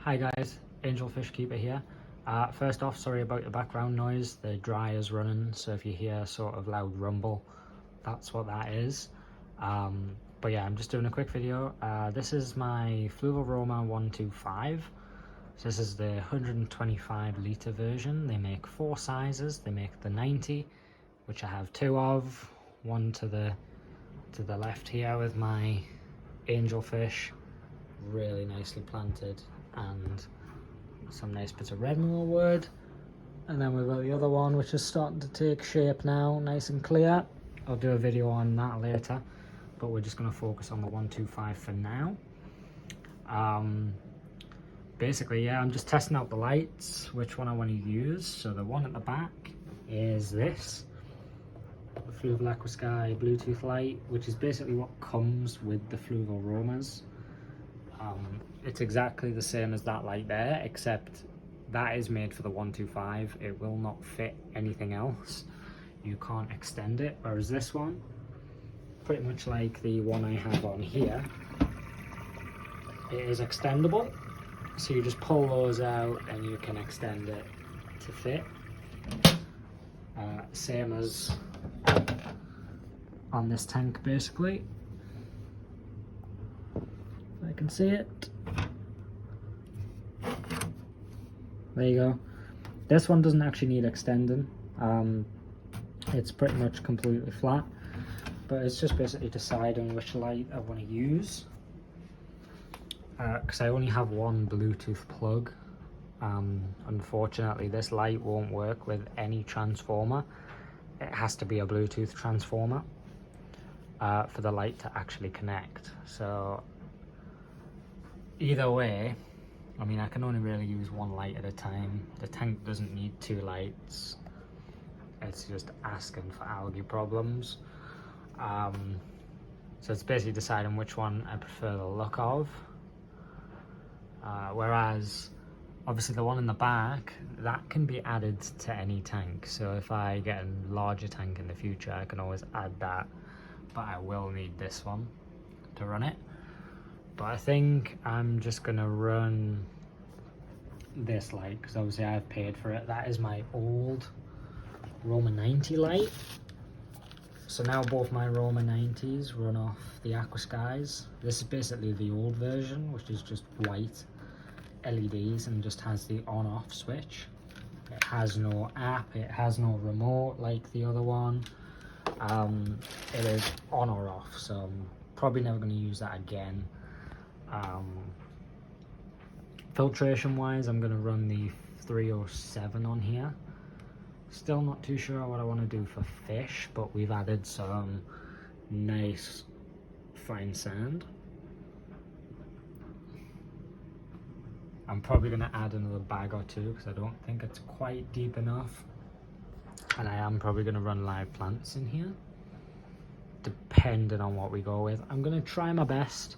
Hi guys, Angelfish Keeper here. First off, sorry about the background noise. The dryer's running, so if you hear sort of loud rumble, that's what that is. But yeah, I'm just doing a quick video. This is my Fluval Roma 125. So this is the 125 litre version. They make 4 sizes. They make the 90, which I have 2 of. One to the left here with my Angelfish, really nicely planted, and some nice bits of red wood. And then we've got the other one which is starting to take shape now, nice and clear. I'll do a video on that later, but we're just going to focus on the 125 for now. Basically, yeah, I'm just testing out the lights, which one I want to use. So the one at the back is this, the Fluval Aquasky Bluetooth light, which is basically what comes with the Fluval Romas. It's exactly the same as that light there, except that is made for the 125. It will not fit anything else. You can't extend it, whereas this one, pretty much like the one I have on here, it is extendable. So you just pull those out and you can extend it to fit. Same as on this tank basically. I can see it. There you go. This one doesn't actually need extending. It's pretty much completely flat, but it's just basically deciding which light I want to use. Because I only have one Bluetooth plug. Unfortunately, this light won't work with any transformer. It has to be a Bluetooth transformer for the light to actually connect. So either way, I mean, I can only really use one light at a time. The tank doesn't need 2 lights. It's just asking for algae problems. So it's basically deciding which one I prefer the look of. Whereas, obviously the one in the back, that can be added to any tank. So if I get a larger tank in the future, I can always add that. But I will need this one to run it. But I think I'm just gonna run this light because obviously I've paid for it. That is my old Roma 90 light. So now both my Roma 90s run off the Aquaskys. This is basically the old version, which is just white LEDs and just has the on-off switch. It has no app, it has no remote like the other one. It is on or off, so I'm probably never going to use that again. Filtration wise, I'm going to run the 307 on here. Still not too sure what I want to do for fish, but we've added some nice fine sand. I'm probably going to add another bag or 2 because I don't think it's quite deep enough. And I am probably going to run live plants in here, depending on what we go with. I'm going to try my best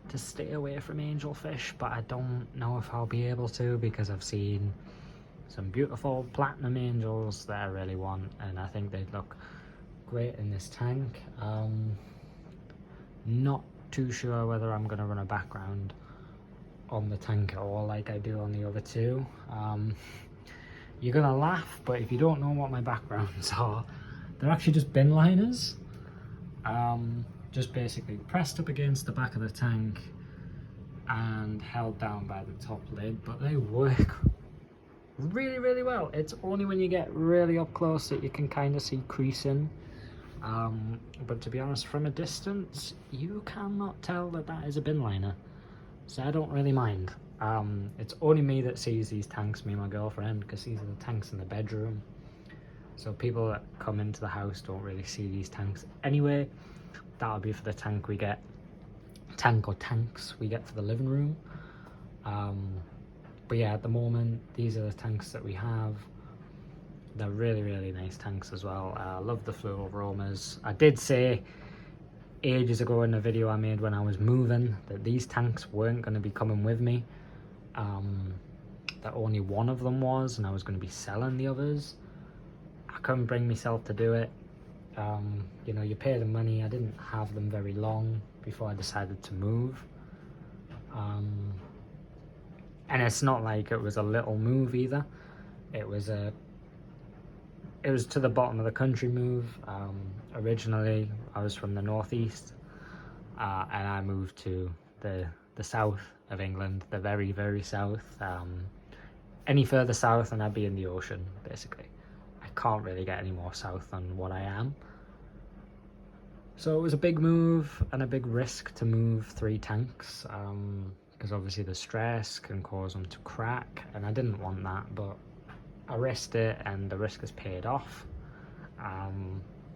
to stay away from angelfish, but I don't know if I'll be able to because I've seen some beautiful platinum angels that I really want, and I think they'd look great in this tank. Not too sure whether I'm going to run a background on the tank at all like I do on the other 2. You're going to laugh, but if you don't know what my backgrounds are, they're actually just bin liners. Just basically pressed up against the back of the tank and held down by the top lid, but they work really, really well. It's only when you get really up close that you can kind of see creasing. But to be honest, from a distance, you cannot tell that that is a bin liner. So I don't really mind. It's only me that sees these tanks, me and my girlfriend, because these are the tanks in the bedroom. So people that come into the house don't really see these tanks anyway. That'll be for the tank we get, tanks we get for the living room. But yeah, at the moment, these are the tanks that we have. They're really, really nice tanks as well. I love the Fluval Romas. I did say ages ago in a video I made when I was moving that these tanks weren't going to be coming with me. That only one of them was, and I was going to be selling the others. I couldn't bring myself to do it. You know, you pay the money. I didn't have them very long before I decided to move. And it's not like it was a little move either. It was to the bottom of the country move. Originally, I was from the northeast, and I moved to the south of England, the very, very south. Any further south and I'd be in the ocean, basically. I can't really get any more south than what I am. So it was a big move and a big risk to move 3 tanks, because obviously the stress can cause them to crack, and I didn't want that, but I risked it and the risk has paid off.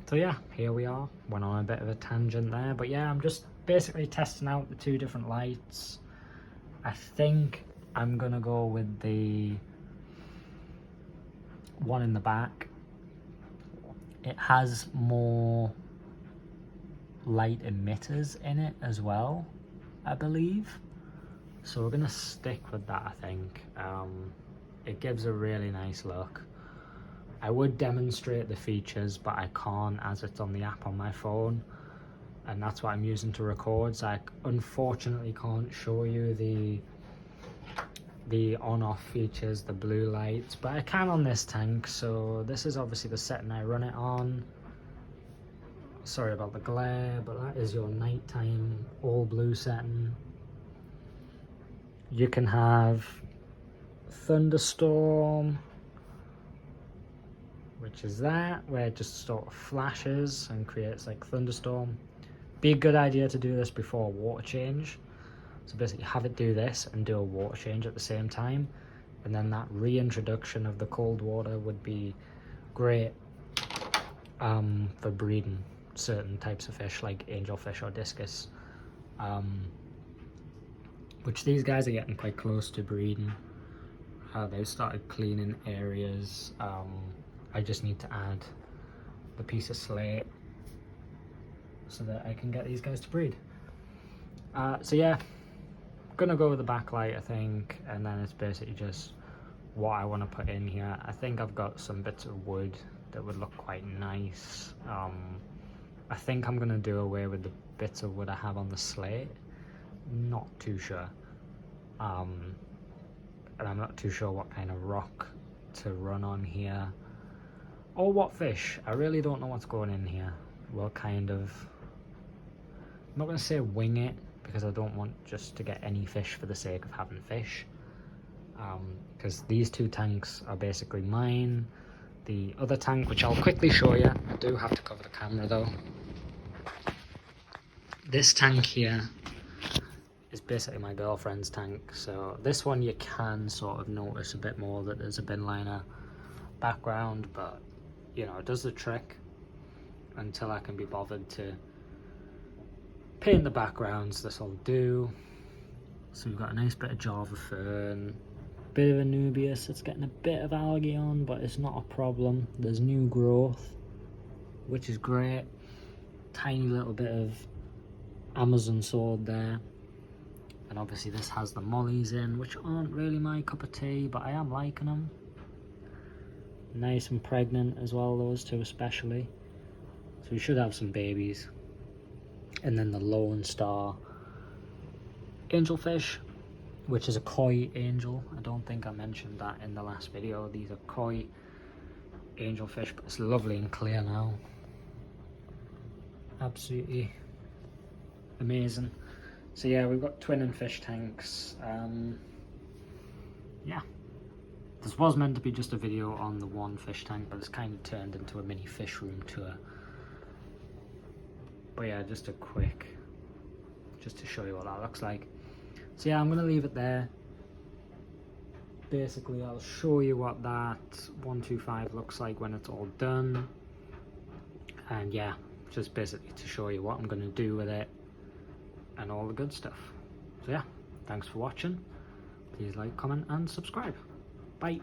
So yeah, here we are. Went on a bit of a tangent there, but yeah, I'm just basically testing out the 2 different lights. I think I'm gonna go with the one in the back. It has more light emitters in it as well, I believe. So we're gonna stick with that, I think. It gives a really nice look. I would demonstrate the features, but I can't as it's on the app on my phone, and that's what I'm using to record, so I unfortunately can't show you the on-off features, the blue lights, but I can on this tank. So this is obviously the setting I run it on. Sorry about the glare, but that is your nighttime all blue setting. You can have thunderstorm, which is that, where it just sort of flashes and creates like thunderstorm. Be a good idea to do this before a water change. So basically have it do this and do a water change at the same time, and then that reintroduction of the cold water would be great for breeding certain types of fish like angelfish or discus, which these guys are getting quite close to breeding. They've started cleaning areas. I just need to add the piece of slate so that I can get these guys to breed. So yeah, gonna go with the backlight, I think, and then it's basically just what I want to put in here. I think I've got some bits of wood that would look quite nice. I think I'm gonna do away with the bits of wood I have on the slate. Not too sure. And I'm not too sure what kind of rock to run on here, or what fish. I really don't know what's going in here. We'll kind of, I'm not going to say wing it, because I don't want just to get any fish for the sake of having fish. Because these 2 tanks are basically mine. The other tank, which I'll quickly show you, I do have to cover the camera though. This tank here is basically my girlfriend's tank. So this one you can sort of notice a bit more that there's a bin liner background, but you know, it does the trick until I can be bothered to paint the backgrounds. This will do. So we've got a nice bit of Java fern, bit of Anubias. It's getting a bit of algae on, but it's not a problem. There's new growth, which is great. Tiny little bit of Amazon sword there. And obviously this has the mollies in, which aren't really my cup of tea, but I am liking them. Nice and pregnant as well, those 2 especially. So we should have some babies. And then the Lone Star Angelfish, which is a koi angel. I don't think I mentioned that in the last video. These are koi angelfish, but it's lovely and clear now. Absolutely amazing. So yeah, we've got twin and fish tanks. Yeah, this was meant to be just a video on the 1 fish tank, but it's kind of turned into a mini fish room tour. But yeah, just a quick, just to show you what that looks like. So yeah, I'm gonna leave it there. Basically, I'll show you what that 125 looks like when it's all done. And yeah, just basically to show you what I'm gonna do with it and all the good stuff. So yeah, thanks for watching. Please like, comment and subscribe. Bye.